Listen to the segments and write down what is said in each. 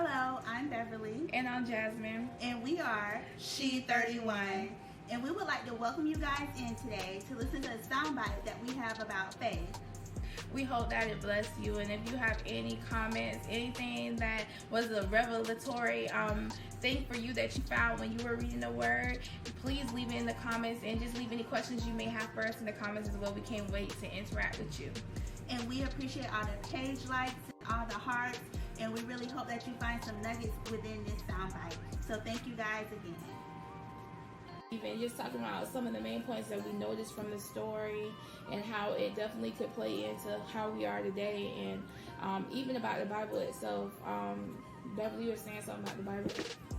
Hello, I'm Beverly. And I'm Jasmine. And we are She31. And we would like to welcome you guys in today to listen to a soundbite that we have about faith. We hope that it blessed you. And if you have any comments, anything that was a revelatory thing for you that you found when you were reading the word, please leave it in the comments and just leave any questions you may have for us in the comments as well. We can't wait to interact with you. And we appreciate all the page likes and all the hearts. And we really hope that you find some nuggets within this soundbite. So thank you guys again. Even just talking about some of the main points that we noticed from the story and how it definitely could play into how we are today, and even about the Bible itself. Beverly, you were saying something about the Bible.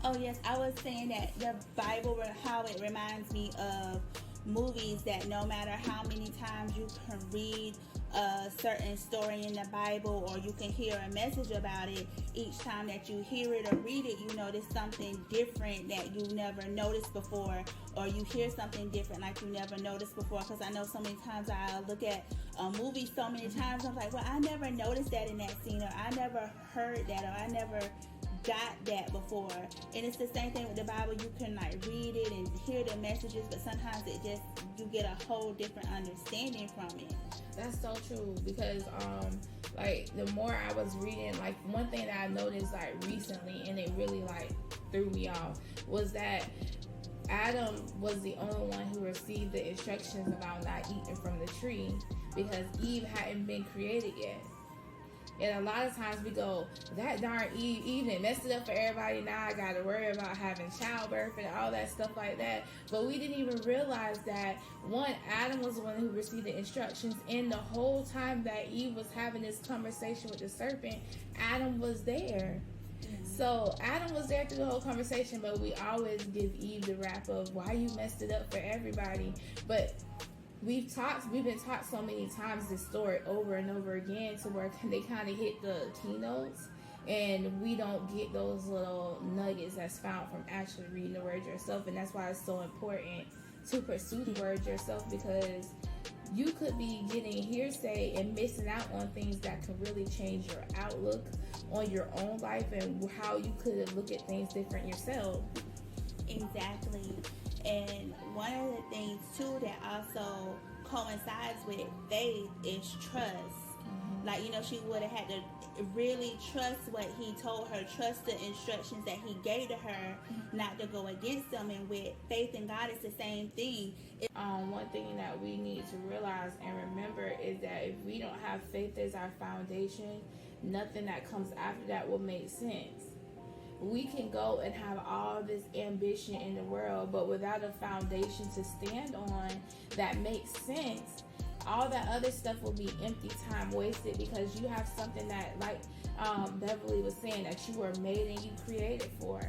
Oh yes, I was saying that the Bible, how it reminds me of movies, that no matter how many times you can read a certain story in the Bible or you can hear a message about it, each time that you hear it or read it, you notice something different that you never noticed before, or you hear something different like you never noticed before. Because I know so many times I look at a movie so many times, I'm like, well, I never noticed that in that scene, or I never heard that, or I never got that before. And it's the same thing with the Bible. You can like read it and hear the messages, but sometimes it just, you get a whole different understanding from it. That's so true, because like the more I was reading, like one thing that I noticed like recently, and it really like threw me off, was that Adam was the only one who received the instructions about not eating from the tree, because Eve hadn't been created yet. And a lot of times we go, that darn Eve done messed it up for everybody. Now I got to worry about having childbirth and all that stuff like that. But we didn't even realize that, one, Adam was the one who received the instructions. And the whole time that Eve was having this conversation with the serpent, Adam was there. So Adam was there through the whole conversation, but we always give Eve the rap of why you messed it up for everybody. But we've been taught so many times this story over and over again, to where they kind of hit the keynotes, and we don't get those little nuggets that's found from actually reading the word yourself. And that's why it's so important to pursue the word yourself, because you could be getting hearsay and missing out on things that can really change your outlook on your own life and how you could look at things different yourself. Exactly. And one of the things too that also coincides with faith is trust. Like, you know, she would have had to really trust what he told her, trust the instructions that he gave to her, not to go against them. And with faith in God, it's the same thing. One thing that we need to realize and remember is that if we don't have faith as our foundation, nothing that comes after that will make sense. We can go and have all this ambition in the world, but without a foundation to stand on that makes sense, all that other stuff will be empty time wasted, because you have something that, like Beverly was saying, that you were made and you created for.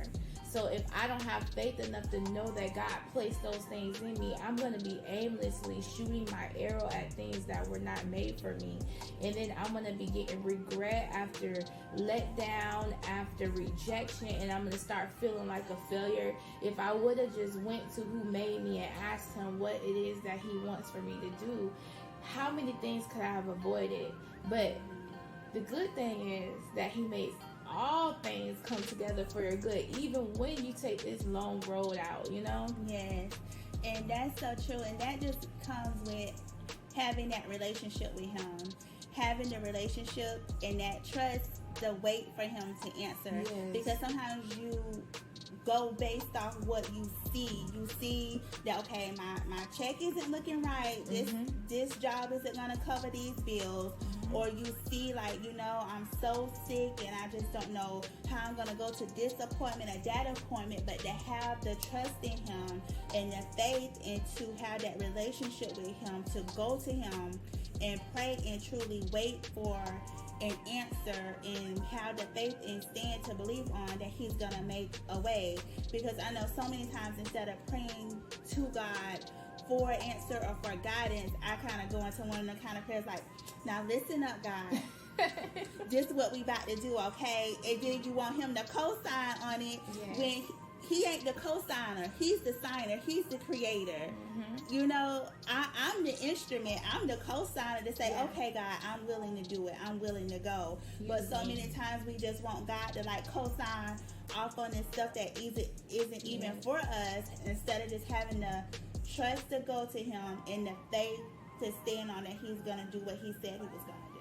So if I don't have faith enough to know that God placed those things in me, I'm going to be aimlessly shooting my arrow at things that were not made for me. And then I'm going to be getting regret after letdown, after rejection, and I'm going to start feeling like a failure. If I would have just went to who made me and asked him what it is that he wants for me to do, how many things could I have avoided? But the good thing is that he makes all things come together for your good, even when you take this long road out, you know? Yes. And that's so true. And that just comes with having that relationship with him, having the relationship and that trust, the wait for him to answer. Yes. Because sometimes you go based off what you see. You see that, okay, my check isn't looking right. This job isn't going to cover these bills. Or you see, like, you know, I'm so sick and I just don't know how I'm going to go to this appointment or that appointment. But to have the trust in him and the faith, and to have that relationship with him, to go to him and pray and truly wait for an answer, and have the faith and stand to believe on that he's going to make a way. Because I know so many times, instead of praying to God for an answer or for guidance, I kind of go into one of the kind of prayers like, now listen up, God. This is what we about to do, okay? And then you want him to co-sign on it, when he ain't the co-signer. He's the signer. He's the creator. Mm-hmm. You know, I'm the instrument. I'm the co-signer to say, okay, God, I'm willing to do it. I'm willing to go. But so many times we just want God to like co-sign off on this stuff that isn't even for us, instead of just having the trust to go to him and the faith to stand on that he's going to do what he said he was going to do.